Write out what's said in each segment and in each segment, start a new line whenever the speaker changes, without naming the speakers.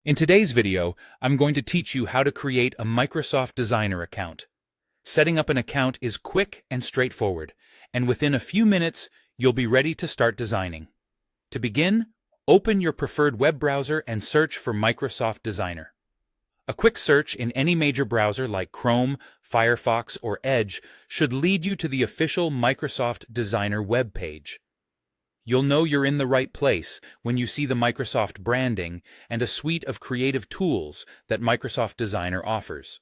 In today's video, I'm going to teach you how to create a Microsoft Designer account. Setting up an account is quick and straightforward, and within a few minutes, you'll be ready to start designing. To begin, open your preferred web browser and search for Microsoft Designer. A quick search in any major browser like Chrome, Firefox, or Edge should lead you to the official Microsoft Designer web page. You'll know you're in the right place when you see the Microsoft branding and a suite of creative tools that Microsoft Designer offers.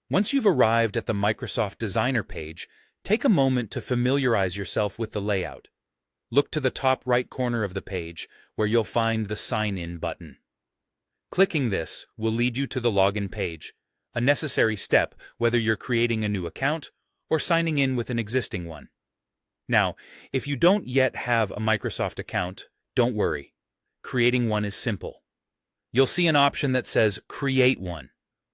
Once you've arrived at the Microsoft Designer page, take a moment to familiarize yourself with the layout. Look to the top right corner of the page where you'll find the Sign In button. Clicking this will lead you to the login page, a necessary step whether you're creating a new account or signing in with an existing one. Now, if you don't yet have a Microsoft account, don't worry. Creating one is simple. You'll see an option that says Create One.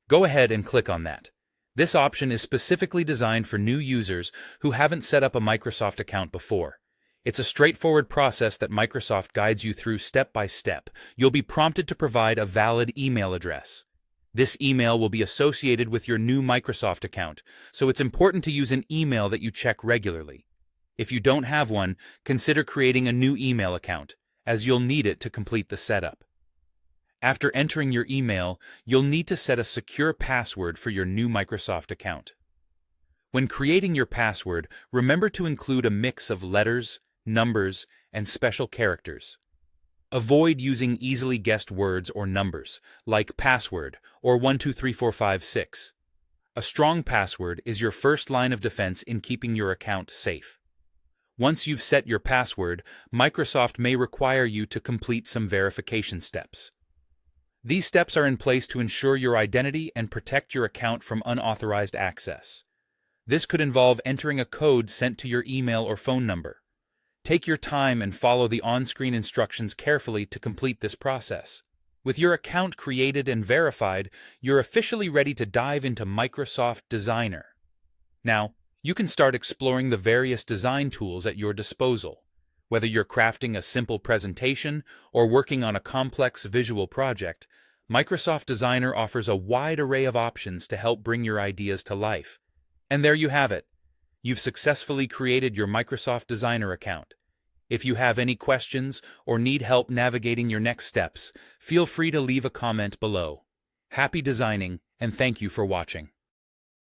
Go ahead and click on that. This option is specifically designed for new users who haven't set up a Microsoft account before. It's a straightforward process that Microsoft guides you through step by step. You'll be prompted to provide a valid email address. This email will be associated with your new Microsoft account, so it's important to use an email that you check regularly. If you don't have one, consider creating a new email account, as you'll need it to complete the setup. After entering your email, you'll need to set a secure password for your new Microsoft account. When creating your password, remember to include a mix of letters, numbers, and special characters. Avoid using easily guessed words or numbers, like password or 123456. A strong password is your first line of defense in keeping your account safe. Once you've set your password, Microsoft may require you to complete some verification steps. These steps are in place to ensure your identity and protect your account from unauthorized access. This could involve entering a code sent to your email or phone number. Take your time and follow the on-screen instructions carefully to complete this process. With your account created and verified, you're officially ready to dive into Microsoft Designer. Now, you can start exploring the various design tools at your disposal. Whether you're crafting a simple presentation or working on a complex visual project, Microsoft Designer offers a wide array of options to help bring your ideas to life. And there you have it. You've successfully created your Microsoft Designer account. If you have any questions or need help navigating your next steps, feel free to leave a comment below. Happy designing, and thank you for watching.